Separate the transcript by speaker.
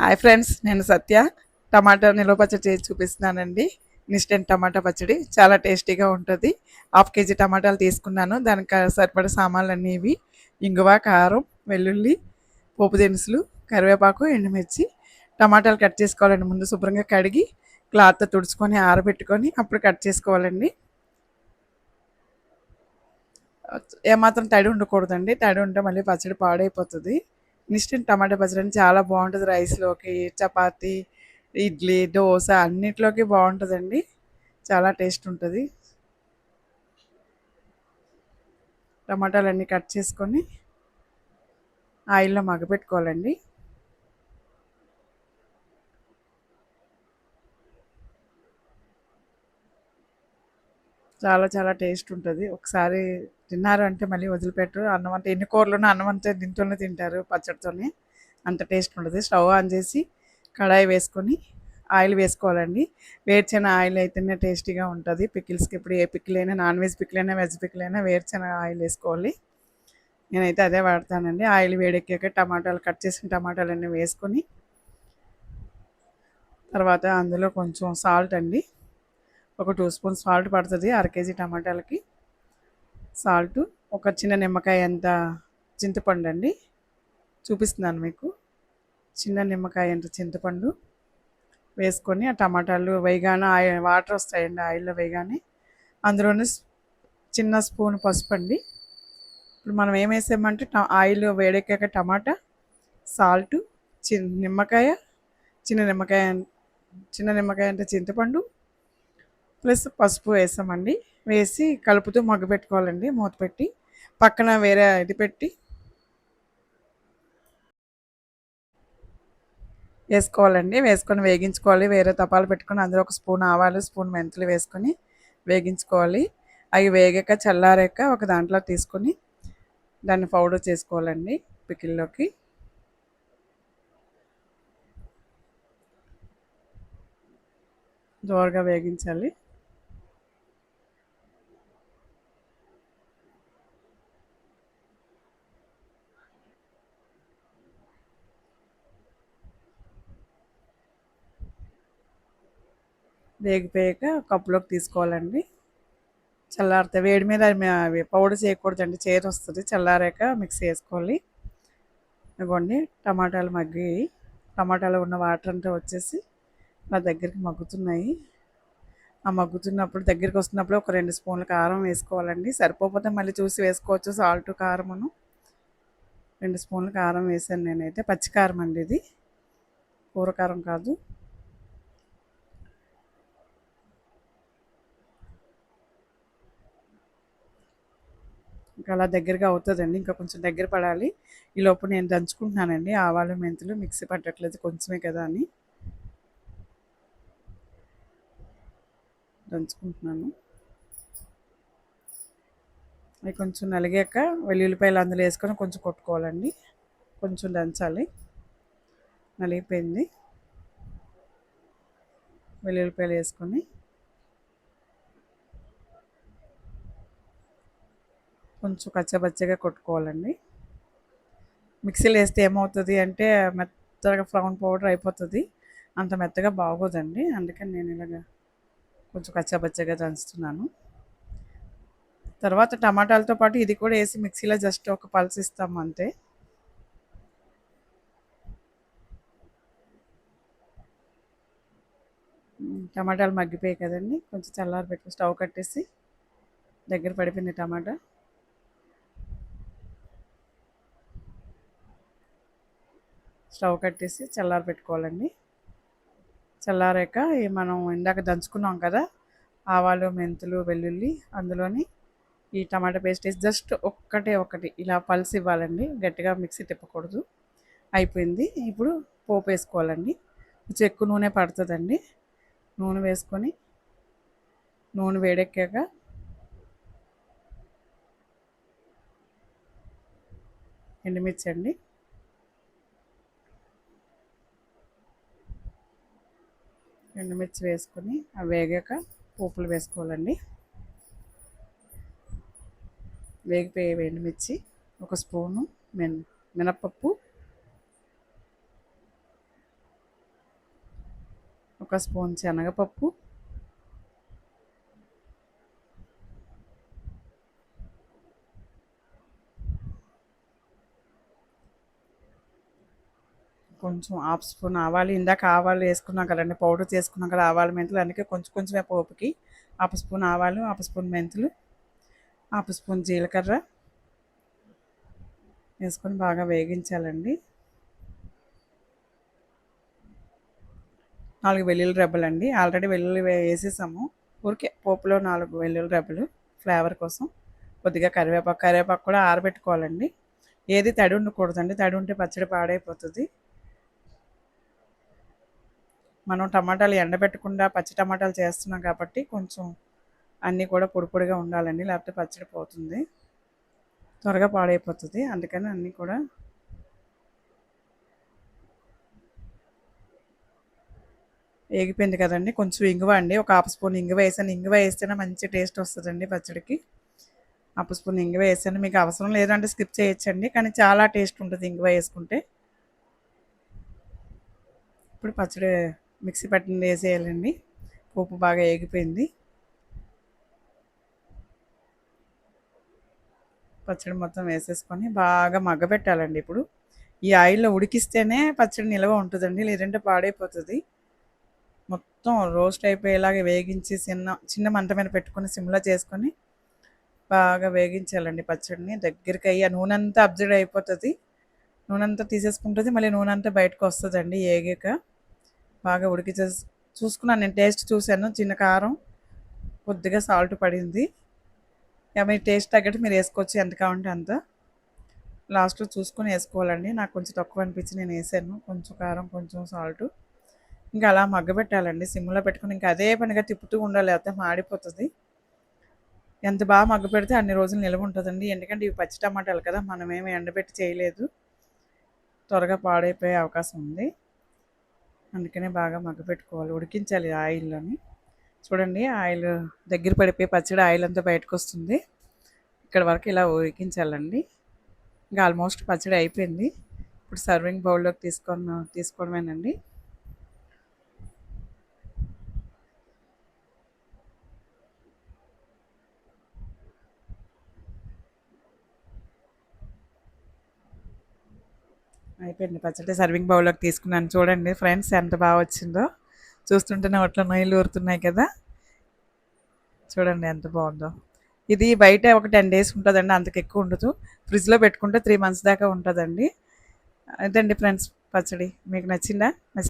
Speaker 1: Hi friends, నేను సత్య. టమాటా నిల్వ పచ్చడి చేసి చూపిస్తున్నానండి. ఇన్స్టెంట్ టమాటా పచ్చడి చాలా టేస్టీగా ఉంటుంది. హాఫ్ కేజీ టమాటాలు తీసుకున్నాను. దానికి సరిపడే సామాన్లు అన్నీ ఇవి: ఇంగువ, కారం, వెల్లుల్లి, పోపు దినుసులు, కరివేపాకు, ఎండుమిర్చి. టమాటాలు కట్ చేసుకోవాలండి. ముందు శుభ్రంగా కడిగి క్లాత్తో తుడుచుకొని ఆరబెట్టుకొని అప్పుడు కట్ చేసుకోవాలండి. ఏమాత్రం తడి ఉండకూడదండి. తడి ఉంటే మళ్ళీ పచ్చడి పాడైపోతుంది. ఇన్స్టెంట్ టమాటా పచ్చడి అని చాలా బాగుంటుంది. రైస్లోకి, చపాతీ, ఇడ్లీ, దోశ అన్నిట్లోకి బాగుంటుందండి. చాలా టేస్ట్ ఉంటుంది. టమాటాలన్నీ కట్ చేసుకొని ఆయిల్లో మగ్గపెట్టుకోవాలండి. చాలా చాలా టేస్ట్ ఉంటుంది. ఒకసారి తిన్నారు అంటే మళ్ళీ వదిలిపెట్టరు. అన్నం అంటే ఎన్ని కూరలున్నా అన్నం అంతే దీంతోనే తింటారు, పచ్చడితోనే. అంత టేస్ట్ ఉంటుంది. స్టవ్ ఆన్ చేసి కడాయి వేసుకొని ఆయిల్ వేసుకోవాలండి. వేరుశెనగ ఆయిల్ అయితేనే టేస్టీగా ఉంటుంది పికిల్స్కి. ఇప్పుడు ఏ పికిల్ అయినా, నాన్ వెజ్ పికిల్ అయినా, వెజ్ పికిల్ అయినా వేరుశెనగ ఆయిల్ వేసుకోవాలి. నేనైతే అదే వాడతానండి. ఆయిల్ వేడెక్కాక టమాటాలు, కట్ చేసిన టమాటాలన్నీ వేసుకొని తర్వాత అందులో కొంచెం సాల్ట్ అండి, ఒక 2 స్పూన్స్ సాల్ట్ పడుతుంది అర కేజీ టమాటాలకి. సాల్ట్, ఒక చిన్న నిమ్మకాయ అంత చింతపండు అండి, చూపిస్తున్నాను మీకు. చిన్న నిమ్మకాయ అంత చింతపండు వేసుకొని ఆ టమాటాలు వేయగానే వాటర్ వస్తాయండి. ఆయిల్లో వేయగానే అందులోనే చిన్న స్పూన్ పసుపు అండి. ఇప్పుడు మనం ఏం వేసామంటే ఆయిల్ వేడెక్కాక టమాటా, సాల్ట్, నిమ్మకాయ, చిన్న నిమ్మకాయ చిన్న నిమ్మకాయ అంటే చింతపండు ప్లస్ పసుపు వేసామండి. వేసి కలుపుతూ మగ్గపెట్టుకోవాలండి. మూత పెట్టి పక్కన వేరే ఇది పెట్టి వేసుకోవాలండి. వేసుకొని వేగించుకోవాలి. వేరే తపాలు పెట్టుకొని అందులో ఒక స్పూన్ ఆవాలు, స్పూన్ మెంతులు వేసుకొని వేగించుకోవాలి. అవి వేగాక చల్లారాక ఒక దాంట్లో తీసుకొని దాన్ని పౌడర్ చేసుకోవాలండి పికిల్లోకి. దోరగా వేగించాలి. వేగిపోయాక కప్పులోకి తీసుకోవాలండి. చల్లారితే వేడి మీద అవి పౌడర్ చేయకూడదండి, చేదు వస్తుంది. చల్లారాక మిక్సీ వేసుకోవాలి. ఇవ్వండి టమాటాలు మగ్గి, టమాటాలో ఉన్న వాటర్ అంతా వచ్చేసి నా దగ్గరికి మగ్గుతున్నాయి. ఆ మగ్గుతున్నప్పుడు దగ్గరికి వస్తున్నప్పుడు ఒక 2 స్పూన్ల కారం వేసుకోవాలండి. సరిపోతే మళ్ళీ చూసి వేసుకోవచ్చు. సాల్ట్, కారమును 2 స్పూన్ల కారం వేసాను నేనైతే. పచ్చికారం అండి ఇది, కూర కారం కాదు. ఇంకా అలా దగ్గరగా అవుతుందండి. ఇంకా కొంచెం దగ్గర పడాలి. ఈలోపు నేను దంచుకుంటున్నానండి. ఆవాలు, మెంతులు మిక్సీ పట్టట్లేదు, కొంచెమే కదా అని దంచుకుంటున్నాను. అవి కొంచెం నలిగాక వెల్లుల్లిపాయలు అందులో వేసుకొని కొంచెం కొట్టుకోవాలండి. కొంచెం దంచాలి. నలిగిపోయింది. వెల్లుల్లిపాయలు వేసుకొని కొంచెం కచ్చపచ్చగా కొట్టుకోవాలండి. మిక్సీలో వేస్తే ఏమవుతుంది అంటే మెత్తగా బ్రౌన్ పౌడర్ అయిపోతుంది. అంత మెత్తగా బాగోదండి. అందుకని నేను ఇలాగ కొంచెం కచ్చాపచ్చగా దంచుతున్నాను. తర్వాత టమాటాలతో పాటు ఇది కూడా వేసి మిక్సీలో జస్ట్ ఒక పల్స్ ఇస్తాము అంతే. టమాటాలు మగ్గిపోయాయి కదండి. కొంచెం చల్లారి పెట్టుకుని స్టవ్ కట్టేసి, దగ్గర పడిపోయింది టమాటా. స్టవ్ కట్టేసి చల్లారి పెట్టుకోవాలండి. చల్లారాక మనం ఇందాక దంచుకున్నాం కదా ఆవాలు, మెంతులు, వెల్లుల్లి, అందులోని ఈ టమాటా పేస్ట్ వేసి జస్ట్ ఒకటి ఇలా పల్స్ ఇవ్వాలండి. గట్టిగా మిక్సీ తిప్పకూడదు. అయిపోయింది. ఇప్పుడు పోపు వేసుకోవాలండి. కొంచెం ఎక్కువ నూనె పడుతుందండి. నూనె వేసుకొని నూనె వేడెక్కాక ఎండుమిర్చి అండి, ఎండుమిర్చి వేసుకొని అవి వేగాక పోపులు వేసుకోవాలండి. వేగిపోయే ఎండుమిర్చి, ఒక స్పూను మినప్పప్పు, ఒక స్పూన్ శనగపప్పు, కొంచెం హాఫ్ స్పూన్ ఆవాలు, ఇందాక ఆవాలు వేసుకున్నాం కదండి, పౌడర్ చేసుకున్నాం కదా ఆవాలు మెంతులు, అందుకే కొంచెం కొంచెమే పోపుకి హాఫ్ స్పూన్ ఆవాలు, హాఫ్ స్పూన్ మెంతులు, హాఫ్ స్పూన్ జీలకర్ర వేసుకొని బాగా వేగించాలండి. 4 వెల్లుల్లి రెబ్బలండి, ఆల్రెడీ వెల్లుల్లి వేసేసాము. ఊరికే పోపులో 4 వెల్లుల్లి రెబ్బలు ఫ్లేవర్ కోసం. కొద్దిగా కరివేపాకు, కరివేపాకు కూడా ఆరబెట్టుకోవాలండి. ఏది తడి ఉండకూడదండి, తడి ఉంటే పచ్చడి పాడైపోతుంది. మనం టమాటాలు ఎండబెట్టకుండా పచ్చి టమాటాలు చేస్తున్నాం కాబట్టి కొంచెం అన్నీ కూడా పొడి పొడిగా ఉండాలండి, లేకపోతే పచ్చడి పోతుంది, త్వరగా పాడైపోతుంది. అందుకని అన్నీ కూడా ఏగిపోయింది కదండి. కొంచెం ఇంగువ అండి, ఒక హాఫ్ స్పూన్ ఇంగువ వేసాను. ఇంగువ వేస్తేనే మంచి టేస్ట్ వస్తుందండి పచ్చడికి. హాఫ్ స్పూన్ ఇంగువ వేసాను. మీకు అవసరం లేదంటే స్కిప్ చేయొచ్చండి, కానీ చాలా టేస్ట్ ఉంటుంది ఇంగువ వేసుకుంటే. ఇప్పుడు పచ్చడి మిక్సీ పట్టింది వేసేయాలండి. పోపు బాగా ఏగిపోయింది. పచ్చడి మొత్తం వేసేసుకొని బాగా మగ్గబెట్టాలండి. ఇప్పుడు ఈ ఆయిల్లో ఉడికిస్తేనే పచ్చడి నిల్వ ఉంటుందండి, లేదంటే పాడైపోతుంది. మొత్తం రోస్ట్ అయిపోయేలాగా వేగించి చిన్న చిన్న మంట మీద పెట్టుకొని సిమ్లో చేసుకొని బాగా వేగించాలండి పచ్చడిని. దగ్గరికి అయ్యి ఆ నూనె అంతా అబ్జర్వ్ అయిపోతుంది, నూనె అంతా తీసేసుకుంటుంది, మళ్ళీ నూనె అంతా బయటకు వస్తుందండి ఏగాక. బాగా ఉడికి చూసుకున్నాను, నేను టేస్ట్ చూశాను, చిన్న కారం, కొద్దిగా సాల్ట్ పడింది. ఇక మీ టేస్ట్ తగ్గట్టు మీరు వేసుకోవచ్చు, ఎంత కావాలంటే అంత. లాస్ట్లో చూసుకొని వేసుకోవాలండి. నాకు కొంచెం తక్కువ అనిపించి నేను వేసాను, కొంచెం కారం కొంచెం సాల్ట్. ఇంకా అలా మగ్గబెట్టాలండి సిమ్లో పెట్టుకుని, ఇంకా అదే పనిగా తిప్పుతూ ఉండాలి, లేకపోతే మాడిపోతుంది. ఎంత బాగా మగ్గపెడితే అన్ని రోజులు నిల్వ ఉంటుందండి. ఎందుకంటే ఇవి పచ్చి టమాటాలు కదా, మనమేమి ఎండబెట్టి చేయలేదు, త్వరగా పాడైపోయే అవకాశం ఉంది. అందుకనే బాగా మగ్గపెట్టుకోవాలి, ఉడికించాలి ఆయిల్లోని. చూడండి ఆయిల్ దగ్గర పడిపోయి పచ్చడి ఆయిల్ అంతా బయటకు వస్తుంది. ఇక్కడ వరకు ఇలా ఉడికించాలండి. ఇంకా ఆల్మోస్ట్ పచ్చడి అయిపోయింది. ఇప్పుడు సర్వింగ్ బౌల్లోకి తీసుకోవడమేనండి. అయిపోయింది పచ్చడి, సర్వింగ్ బౌల్లోకి తీసుకున్నాను. చూడండి ఫ్రెండ్స్ ఎంత బాగా వచ్చిందో, చూస్తుంటేనే ఒట్లో నొయ్యిలు ఊరుతున్నాయి కదా. చూడండి ఎంత బాగుందో. ఇది బయట ఒక 10 days ఉంటుందండి, అంతకు ఎక్కువ ఉండదు. ఫ్రిడ్జ్లో పెట్టుకుంటే 3 months దాకా ఉంటుందండి. అదండి ఫ్రెండ్స్ పచ్చడి. మీకు నచ్చిందా?